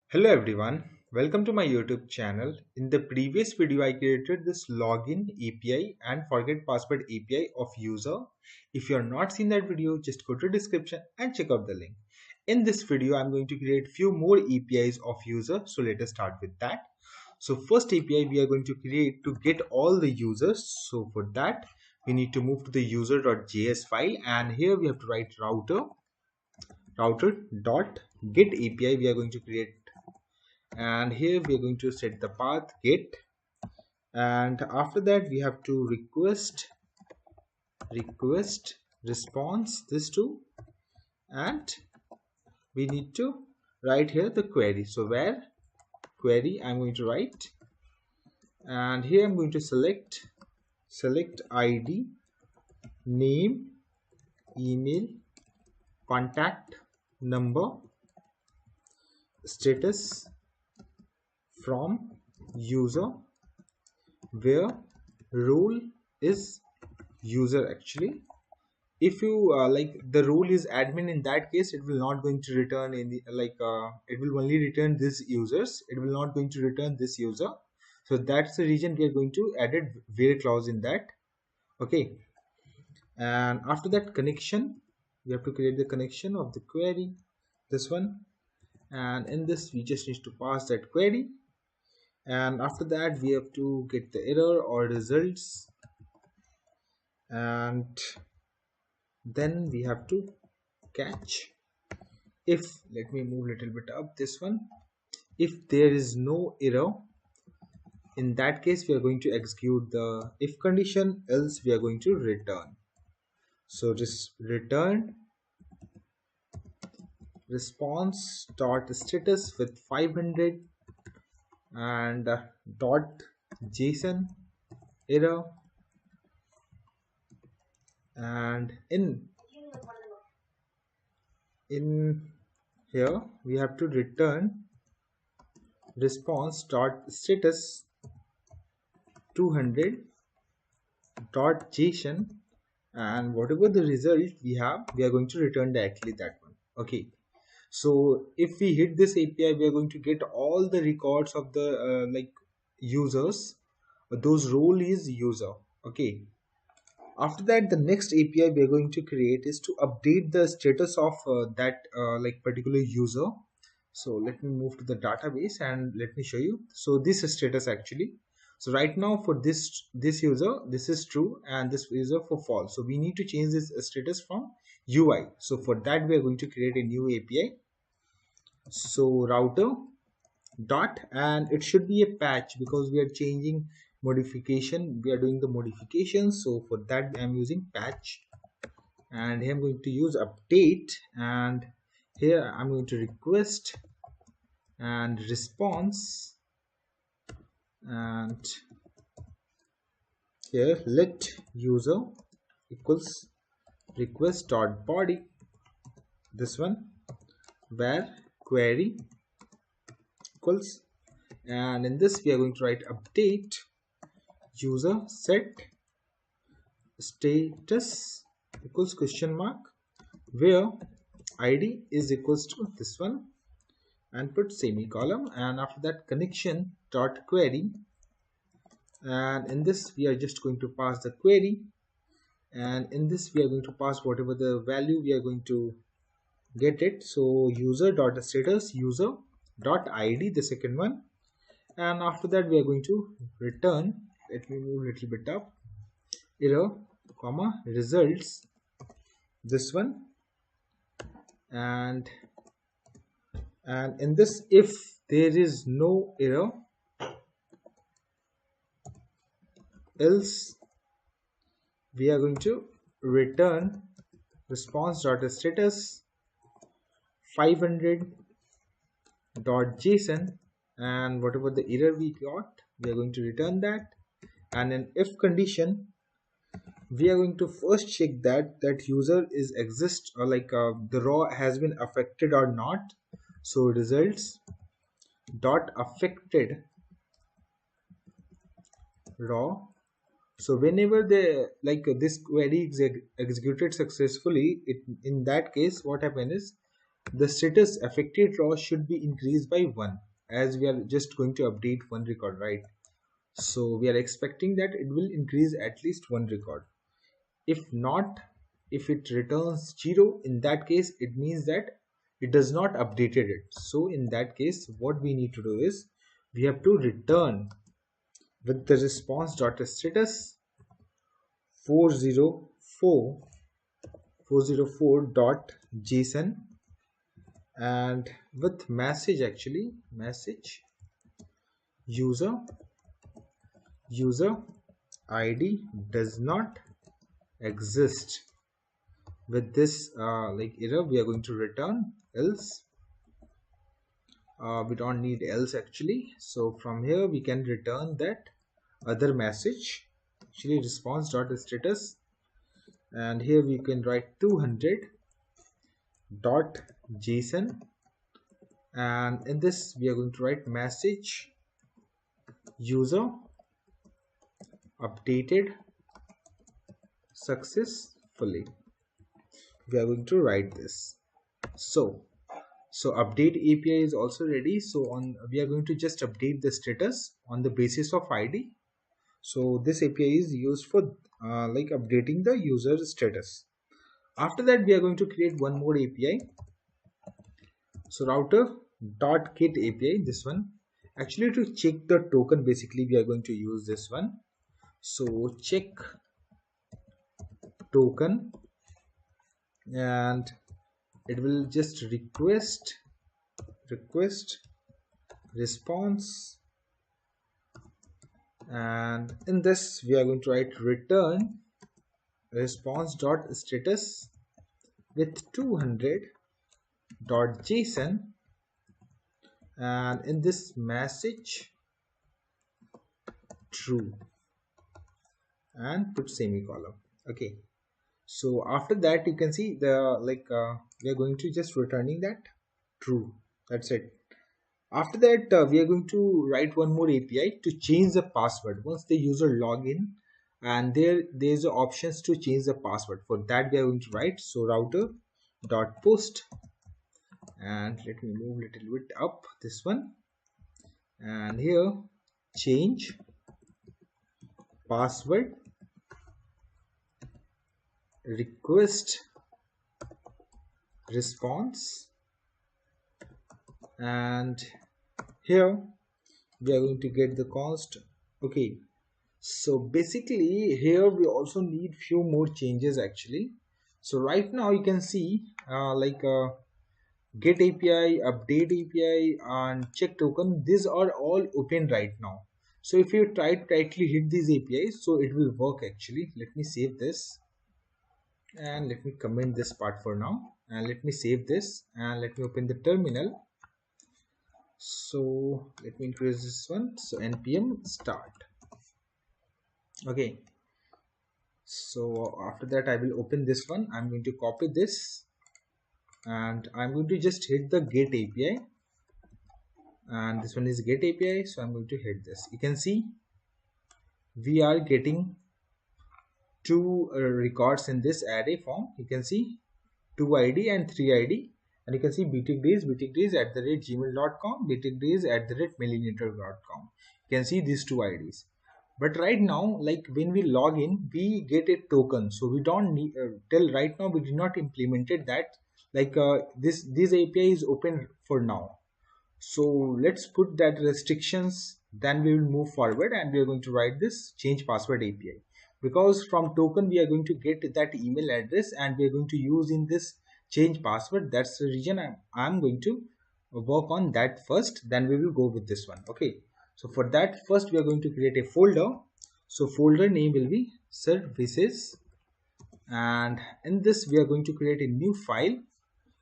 Hello everyone, welcome to my YouTube channel. In the previous video, I created this login API and forget password API of user. If you have not seen that video, just go to description and check out the link. In this video, I'm going to create few more APIs of user. So let us start with that. So first API we are going to create to get all the users. So for that, we need to move to the user.js file, and here we have to write router.get API we are going to create, and here we are going to set the path get, and after that we have to request response this too, and we need to write here the query. So where query I'm going to write, and here I'm going to select ID, name, email, contact number, status from user, where role is user. Actually, if you like the role is admin, in that case it will not going to return any it will only return this users, it will not going to return this user. So that's the reason we are going to added where clause in that. Okay, and after that connection, we have to create the connection of the query, this one, and in this we just need to pass that query, and after that we have to get the error or results, and then we have to catch. If, let me move a little bit up this one, if there is no error, in that case we are going to execute the if condition, else we are going to return. So just return response dot status with 500 and dot json error, and in here we have to return response dot status 200 dot json, and whatever the result we have, we are going to return directly that one. Okay, so if we hit this API, we are going to get all the records of the users. Those role is user. Okay, after that the next API we are going to create is to update the status of that particular user. So let me move to the database and let me show you. So this is status actually. So right now for this user, this is true, and this user for false. So we need to change this status from UI. So for that we are going to create a new API. So router dot, and it should be a patch because we are changing modification, we are doing the modification. So for that I'm using patch, and here I'm going to use update, and here I'm going to request and response, and here let user equals request dot body, this one, where query equals, and in this we are going to write update user set status equals question mark, where id is equals to this one, and put semicolon, and after that connection dot query, and in this we are just going to pass the query, and in this we are going to pass whatever the value we are going to get it. So user dot status user dot id, the second one, and after that we are going to return, let me move a little bit up, error comma results, this one, and in this if there is no error, else we are going to return response dot status 500 dot json, and whatever the error we got, we are going to return that. And in if condition, we are going to first check that user is exist, or the raw has been affected or not. So results dot affected raw. So whenever the this query is executed successfully, in that case what happens is the status affected row should be increased by 1, as we are just going to update one record, right? So we are expecting that it will increase at least one record. If not, if it returns 0, in that case it means that it does not updated it. So in that case what we need to do is we have to return with the response.status 404.json, and with message, actually message user id does not exist. With this error we are going to return else. We don't need else actually, so from here we can return that other message, actually response.status, and here we can write 200.json, and in this we are going to write message user updated successfully. We are going to write this. So update API is also ready. So we are going to just update the status on the basis of ID. So this API is used for updating the user status. After that we are going to create one more API. So router.get API, this one, actually to check the token, basically we are going to use this one. So check token, and it will just request response, and in this we are going to write return response.status with 200.json, and in this message true, and put semicolon. Okay, so after that you can see the we are going to just returning that true. That's it. After that we are going to write one more API to change the password once the user log in, and there's options to change the password. For that we are going to write so router.post, and let me move a little bit up this one, and here change password request response, and here we are going to get the const. Okay, so basically here we also need few more changes actually. So right now you can see get API, update API, and check token, these are all open right now. So if you try to tightly hit these APIs, so it will work actually. Let me save this and let me comment this part for now, and let me save this and let me open the terminal. So let me increase this one, so npm start. Okay, so after that I will open this one. I'm going to copy this and I'm going to just hit the get API, and this one is get API, so I'm going to hit this. You can see we are getting two records in this array form. You can see 2 ID and 3 ID, and you can see btechdays@gmail.com, btechdays@millionaire.com. You can see these two IDs. But right now, like when we log in, we get a token, so we don't need till right now we did not implemented that. This API is open for now, so let's put that restrictions, then we will move forward and we are going to write this change password API, because from token we are going to get that email address and we are going to use in this change password. That's the reason I'm going to work on that first, then we will go with this one. Okay, so for that first we are going to create a folder. So folder name will be services, and in this we are going to create a new file,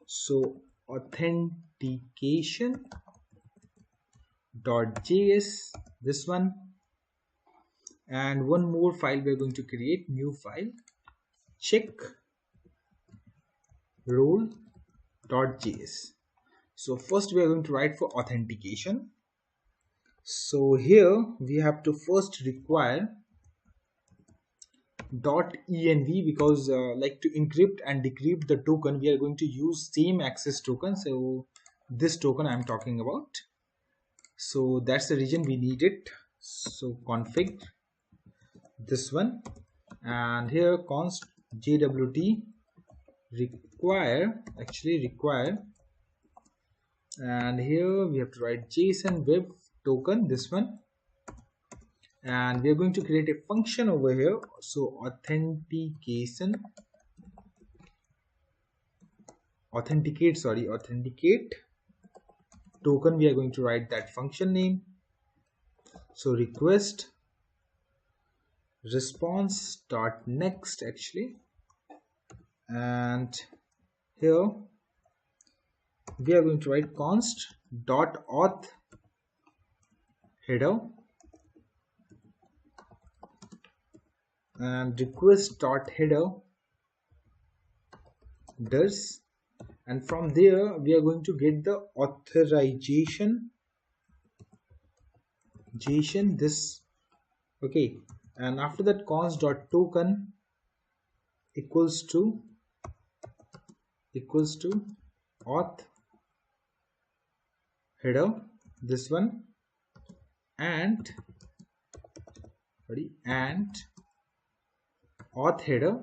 so authentication.js, this one, and one more file we are going to create, new file, check role.js. So first we are going to write for authentication. So here we have to first require dot env, because like to encrypt and decrypt the token, we are going to use same access token. So this token I'm talking about, so that's the reason we need it. So config this one, and here const jwt require, and here we have to write JSON web token, this one, and we are going to create a function over here. So authenticate token, we are going to write that function name. So request response dot next actually, and here we are going to write const dot auth header and request dot header does, and from there we are going to get the authorization this. Okay, and after that const dot token equals to auth header, this one, and auth header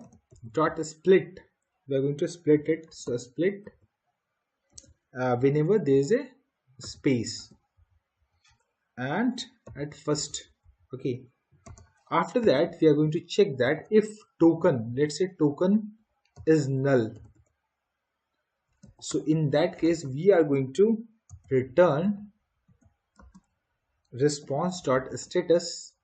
dot split, we are going to split it. So split whenever there is a space and at first. Okay, after that we are going to check that if token, let's say token is null, so in that case we are going to return response dot status.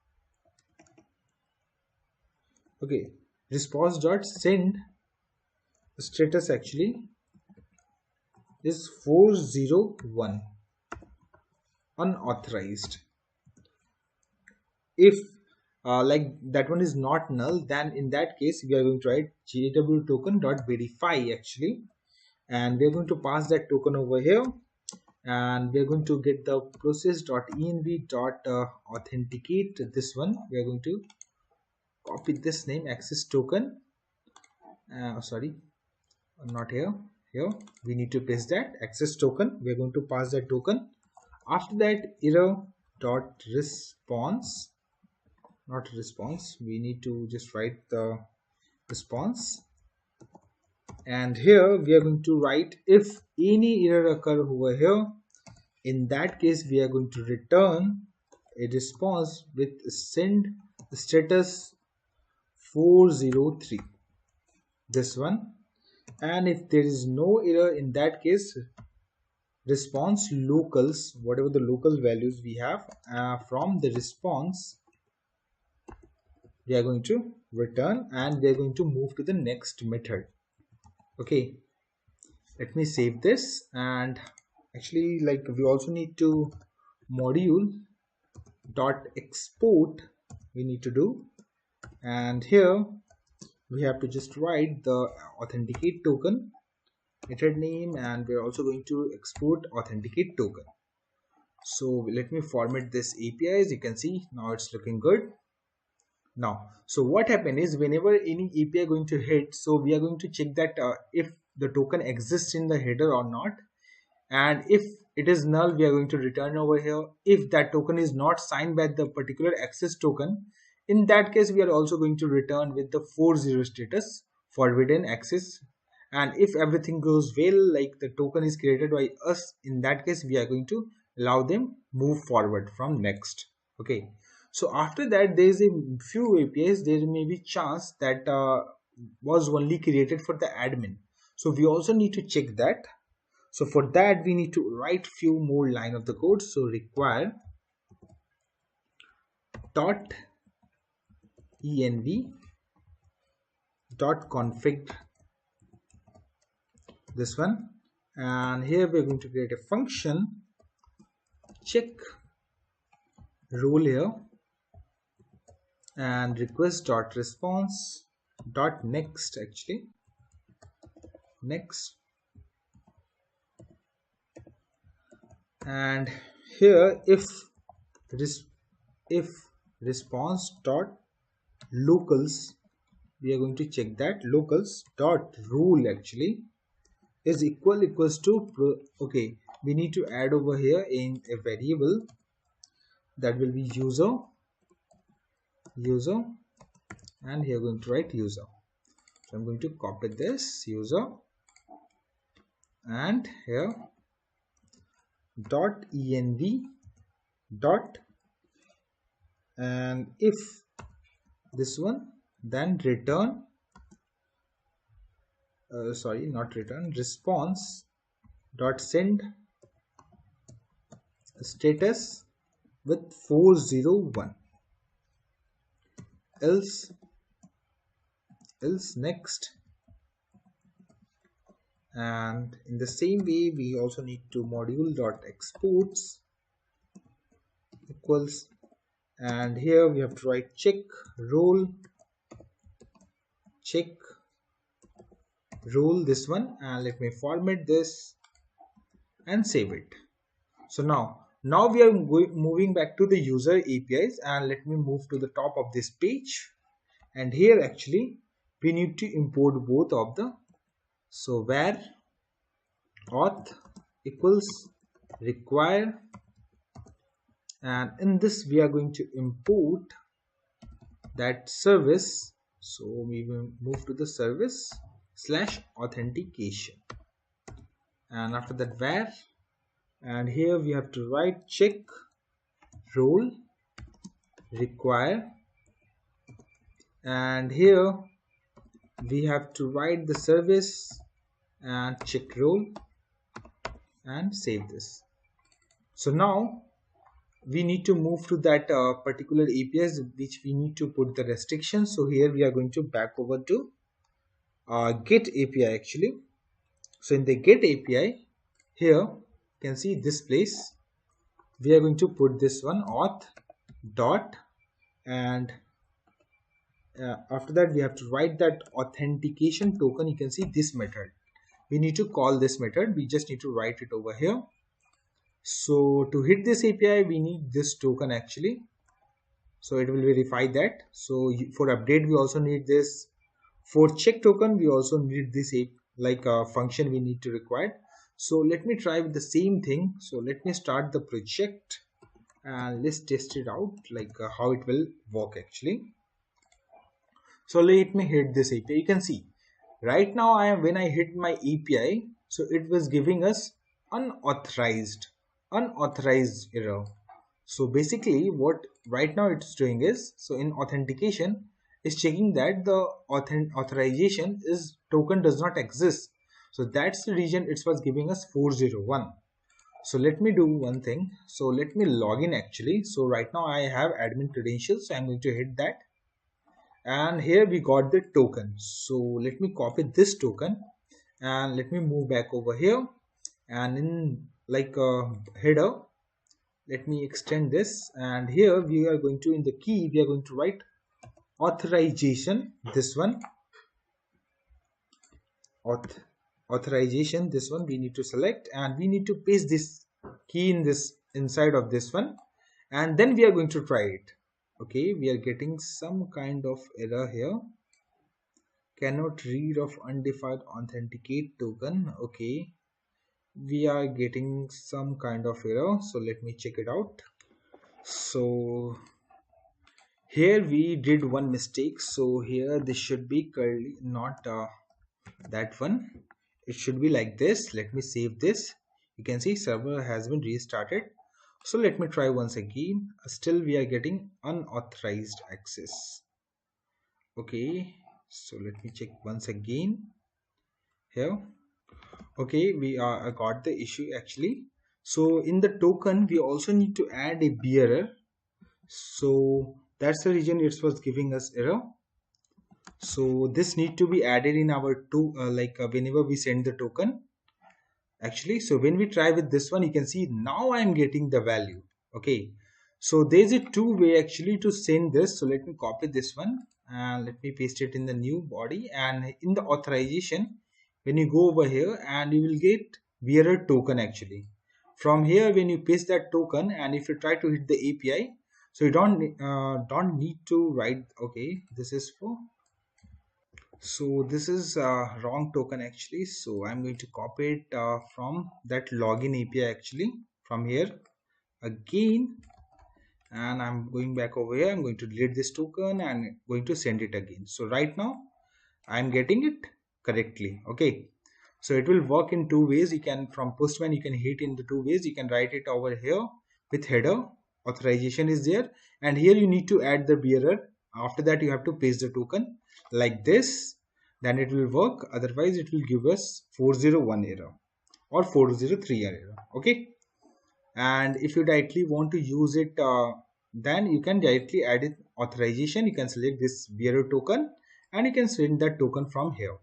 Okay, response dot send status actually is 401 unauthorized. If like that one is not null, then in that case we are going to write jw token dot verify actually, and we are going to pass that token over here, and we are going to get the process dot env dot authenticate, this one. We are going to copy this name access token, sorry, not here, here we need to paste that access token. We are going to pass that token. After that error dot response, not response, we need to just write the response, and here we are going to write if any error occur over here, in that case we are going to return a response with send status 403, this one, and if there is no error, in that case response locals, whatever the local values we have from the response, we are going to return, and we are going to move to the next method. Okay, let me save this, and actually like we also need to module dot export we need to do, and here we have to just write the authenticate token method name, and we're also going to export authenticate token. So let me format this API. As you can see, now it's looking good. Now, so what happened is whenever any API going to hit, so we are going to check that if the token exists in the header or not, and if it is null, we are going to return over here. If that token is not signed by the particular access token, in that case we are also going to return with the 40 status, forbidden access. And if everything goes well, like the token is created by us, in that case we are going to allow them move forward from next. Okay, so after that there is a few APIs, there may be chance that was only created for the admin, so we also need to check that. So for that we need to write few more line of the code. So require dot env dot config, this one, and here we're going to create a function check role here, and request dot response dot next actually, next, and here if response dot locals we are going to check that locals dot rule actually is equals to okay, we need to add over here in a variable that will be user, and here going to write user. So I'm going to copy this user, and here dot env dot, and if this one, then return sorry, not return, response dot send status with 401, else next. And in the same way we also need to module dot exports equals, and here we have to write check role this one, and let me format this and save it. So now we are moving back to the user APIs, and let me move to the top of this page, and here actually we need to import both of the, so where auth equals require, and in this we are going to import that service. So we will move to the service slash authentication, and after that where, and here we have to write check role require, and here we have to write the service and check role and save this. So now we need to move to that particular APIs which we need to put the restrictions. So here we are going to back over to get API actually. So in the get API, here you can see this place, we are going to put this one auth dot, and after that we have to write that authentication token. You can see this method, we need to call this method, we just need to write it over here. So to hit this API we need this token actually, so it will verify that. So for update we also need this, for check token we also need this like a function we need to require. So let me try with the same thing. So let me start the project and let's test it out, like how it will work actually. So let me hit this API. You can see right now when I hit my API, so it was giving us unauthorized error. So basically what right now it's doing is, so in authentication is checking that the authorization is token does not exist. So that's the reason it was giving us 401. So let me do one thing. So let me log in actually. So right now I have admin credentials, so I'm going to hit that, and here we got the token. So let me copy this token and let me move back over here, and in like header let me extend this, and here we are going to, in the key we are going to write authorization, this one authorization, this one we need to select, and we need to paste this key in this inside of this one, and then we are going to try it. Okay, we are getting some kind of error here, cannot read of undefined authenticate token. Okay, we are getting some kind of error, so let me check it out. So here we did one mistake. So here this should be curly, not that one, it should be like this. Let me save this. You can see server has been restarted. So let me try once again. Still we are getting unauthorized access. Okay, so let me check once again here. Okay, we got the issue actually. So in the token we also need to add a bearer, so that's the reason it was giving us error. So this need to be added in our whenever we send the token actually. So when we try with this one, you can see now I am getting the value. Okay, so there's a two way actually to send this. So let me copy this one and let me paste it in the new body, and in the authorization when you go over here, and you will get bearer token actually. From here when you paste that token, and if you try to hit the API, so you don't need to write. Okay, this is for So this is wrong token actually. So I'm going to copy it from that login API actually from here again, and I'm going back over here. I'm going to delete this token and going to send it again. So right now I'm getting it correctly. Okay. So it will work in two ways. You can, from Postman, you can hit in the two ways. You can write it over here with header. Authorization is there. And here you need to add the bearer. After that, you have to paste the token like this. Then it will work. Otherwise, it will give us 401 error or 403 error. Okay. And if you directly want to use it, then you can directly add it authorization. You can select this bearer token and you can send that token from here.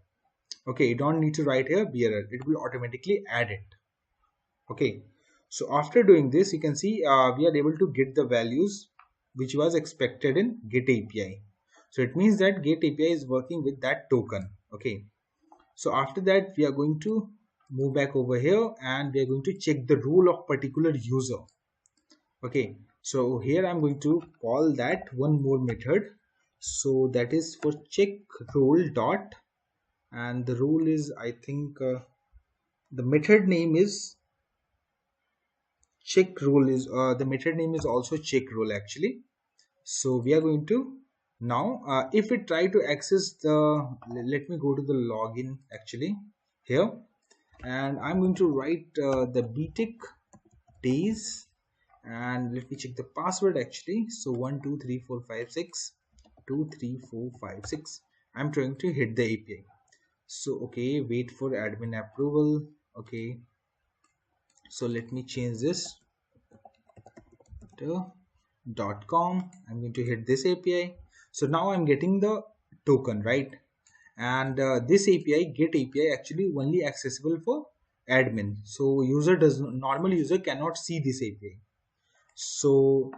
Okay, you don't need to write here bearer, it will automatically add it. Okay, so after doing this, you can see we are able to get the values which was expected in get API. So it means that get API is working with that token. Okay, so after that we are going to move back over here and we are going to check the role of particular user. Okay, so here I'm going to call that one more method. So that is for check role dot, and the rule is, I think, the method name is check rule is the method name is also check rule actually. So we are going to now if we try to access the, let me go to the login actually here, and I'm going to write the btech days, and let me check the password actually. So 12345623456, I'm trying to hit the API. So okay, wait for admin approval. Okay, so let me change this to .com. I'm going to hit this API. So now I'm getting the token, right? And this API get API actually only accessible for admin. So normal user cannot see this API. So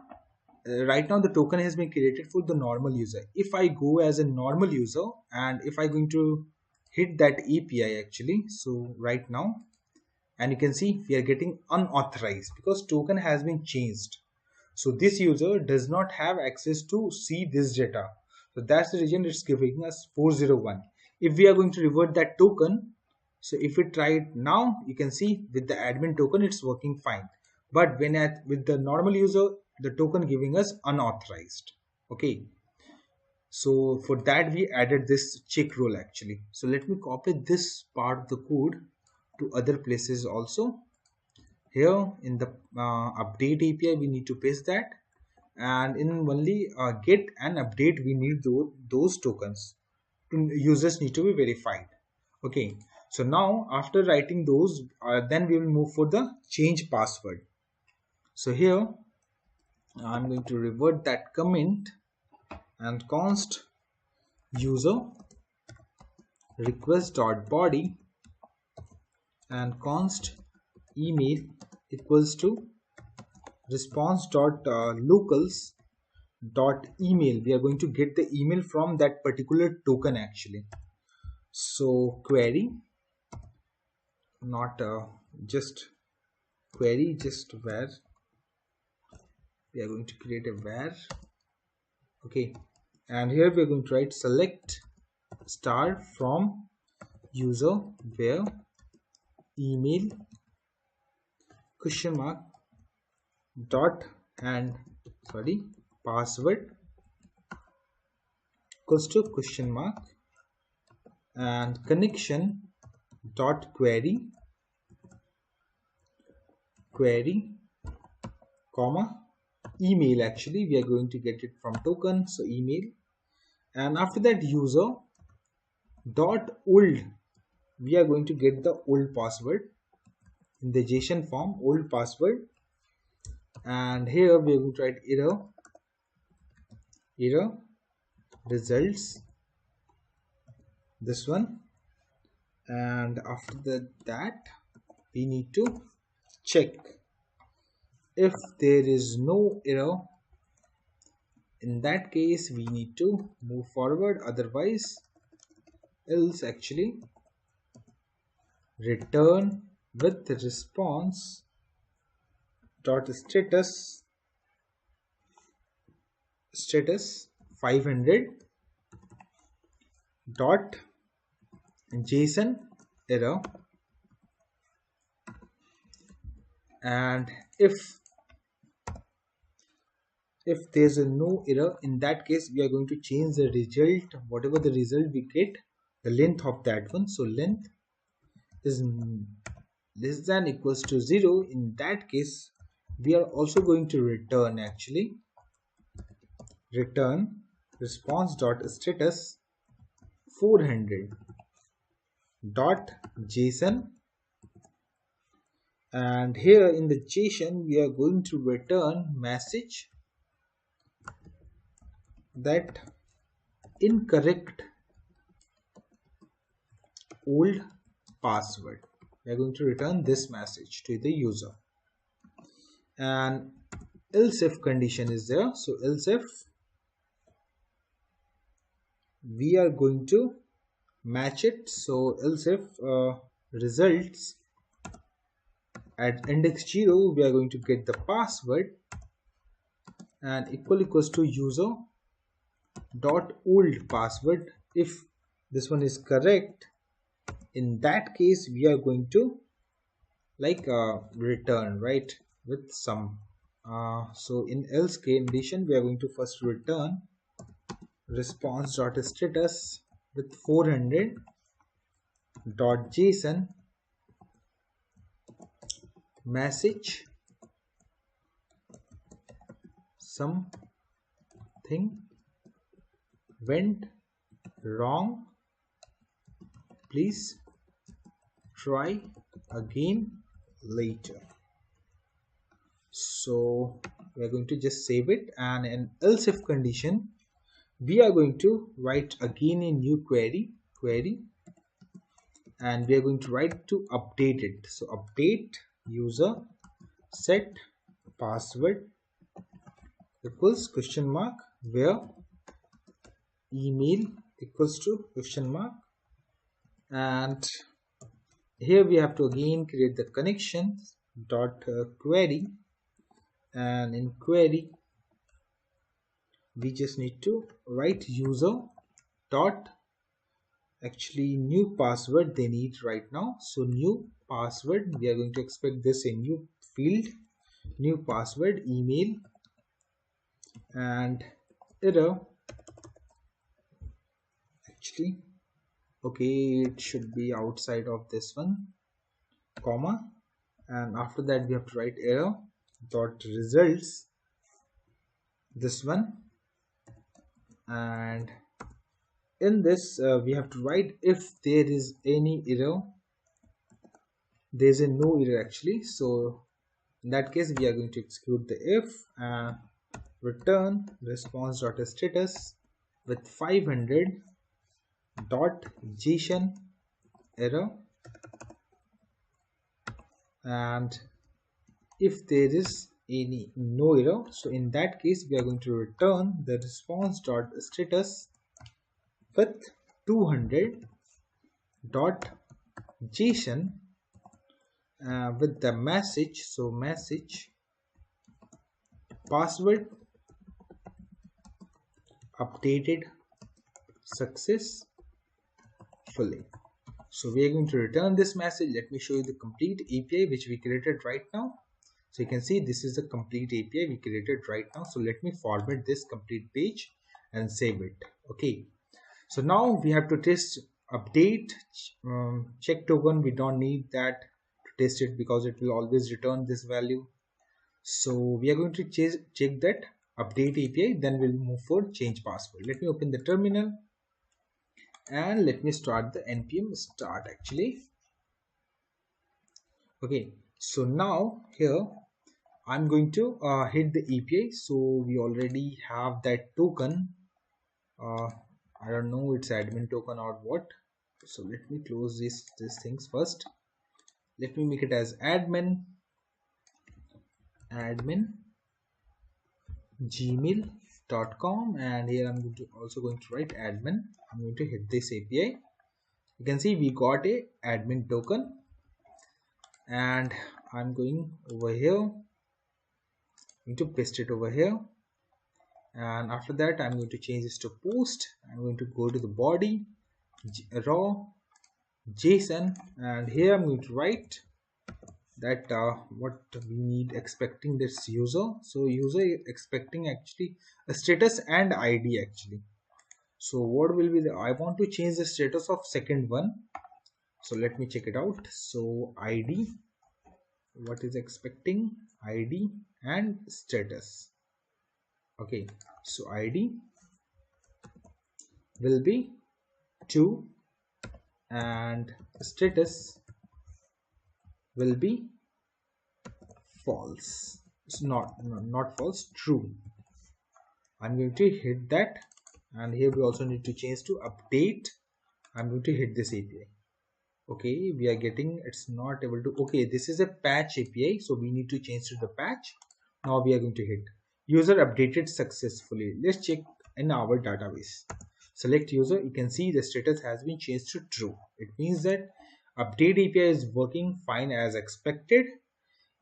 right now the token has been created for the normal user. If I go as a normal user and if I going to hit that API actually, so right now, and you can see we are getting unauthorized because token has been changed. So this user does not have access to see this data. So that's the reason it's giving us 401. If we are going to revert that token, so if we try it now, you can see with the admin token, it's working fine. But with the normal user, the token giving us unauthorized. Okay. So for that, we added this check rule actually. So let me copy this part of the code to other places also. Here in the update API, we need to paste that, and in only get and update we need those tokens. Users need to be verified. Okay, so now after writing those, then we will move for the change password. So here I'm going to revert that comment and const user request dot body and const email equals to response dot locals dot email. We are going to get the email from that particular token actually. So query, not just query, just where. We are going to create a where. Okay, and here we are going to write select star from user where email question mark dot and sorry password equals to question mark and connection dot query comma email. Actually we are going to get it from token, so email, and after that user dot old, we are going to get the old password in the JSON form, old password, and here we are going to write error results, this one, and after that we need to check. If there is no error, in that case we need to move forward, otherwise else actually return with response dot status 500 dot JSON error, and if there's a no error, in that case we are going to change the result, whatever the result we get, the length of that one. So length is less than equals to 0. In that case we are also going to return response dot status 400 dot JSON, and here in the JSON we are going to return message that incorrect old password. We are going to return this message to the user, and else if condition is there. So else if we are going to match it. So else if results at index 0 we are going to get the password, and equals to user dot old password. If this one is correct, in that case we are going to return, right, with some so in else condition we are going to first return response dot status with 400 dot JSON message something went wrong, please try again later. So we are going to just save it, and in else if condition we are going to write again a new query, and we are going to write to update it. So update user set password equals question mark, where email equals to question mark, and here we have to again create the connection dot query, and in query we just need to write user dot new password they need right now. So new password, we are going to expect this a new field, new password, email, and error okay, it should be outside of this one, comma, and after that we have to write error dot results, this one, and in this we have to write if there is any error. There's a no error actually, so in that case we are going to exclude the if, return response dot status with 500 dot JSON error, and if there is any no error, so in that case we are going to return the response dot status with 200 dot JSON with the message, so message password updated successfully. So we are going to return this message. Let me show you the complete API which we created right now. So you can see this is the complete API we created right now. So let me format this complete page and save it. Okay, so now we have to test update check token. We don't need that to test it because it will always return this value. So we are going to check that update API, then we'll move for change password. Let me open the terminal and let me start the npm start Okay, so now here I'm going to hit the API. So we already have that token. I don't know, it's admin token or what. So let me close these things first. Let me make it as admin gmail.com, and here I'm also going to write admin. I'm going to hit this API. You can see we got a admin token, and I'm going over here, going to paste it over here, and after that I'm going to change this to post. I'm going to go to the body raw JSON, and here I'm going to write that what we need expecting this user. So user expecting actually a status and ID actually. So what will be the, I want to change the status of second one. So let me check it out. So ID, what is expecting, ID and status. Okay, so ID will be 2 and status will be false. It's not false, true. I'm going to hit that, and here we also need to change to update. I'm going to hit this API. Okay, we are getting, it's not able to, okay, this is a patch API, so we need to change to the patch. Now we are going to hit user updated successfully. Let's check in our database. Select user, you can see the status has been changed to true. It means that update API is working fine as expected.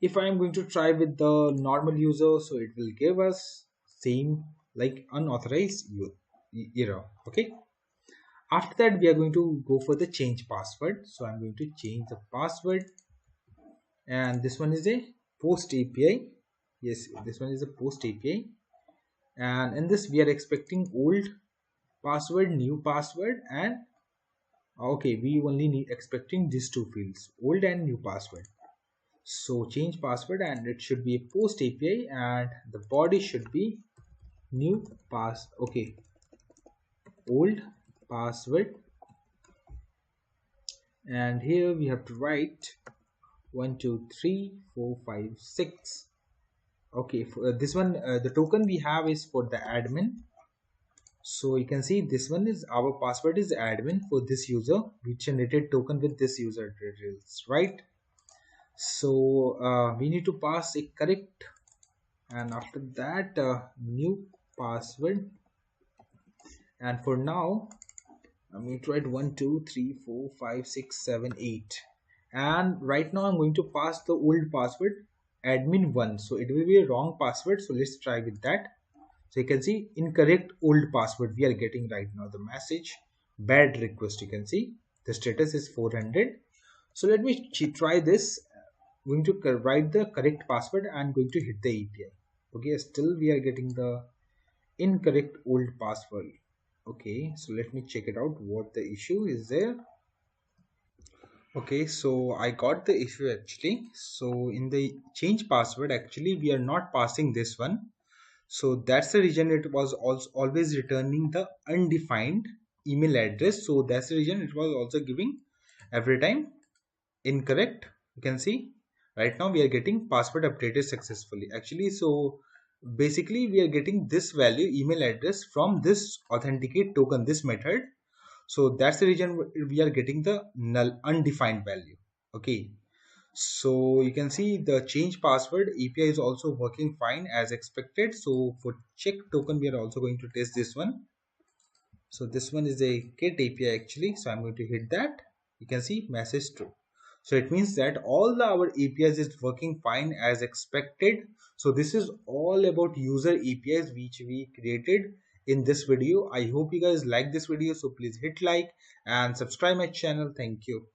If I am going to try with the normal user, so it will give us same like unauthorized error. Okay, after that we are going to go for the change password. So I'm going to change the password, and this one is a post API. Yes, this one is a post API, and in this we are expecting old password, new password, and okay, we only need expecting these two fields, old and new password. So change password, and it should be a post API, and the body should be new pass, okay, old password, and here we have to write 1 2 3 4 5 6. Okay, for this one the token we have is for the admin. So you can see this one is our password is admin for this user. We generated token with this user details, right? So we need to pass a correct, and after that new password. And for now I'm going to write 1 2 3 4 5 6 7 8, and right now I'm going to pass the old password admin1, so it will be a wrong password. So let's try with that. So you can see incorrect old password we are getting right now, the message bad request. You can see the status is 400. So let me try this. I'm going to write the correct password and going to hit the API. Okay, still we are getting the incorrect old password. Okay, so let me check it out what the issue is there. Okay, so I got the issue actually. So in the change password actually we are not passing this one. So that's the reason it was also always returning the undefined email address. So that's the reason it was also giving every time incorrect. You can see right now we are getting password updated successfully actually. So basically we are getting this value email address from this authenticate token, this method. So that's the reason we are getting the null undefined value. Okay, so you can see the change password API is also working fine as expected. So for check token we are also going to test this one. So this one is a get API actually, so I'm going to hit that. You can see message true. So it means that all our APIs is working fine as expected. So this is all about user APIs which we created in this video. I hope you guys like this video, so please hit like and subscribe my channel. Thank you.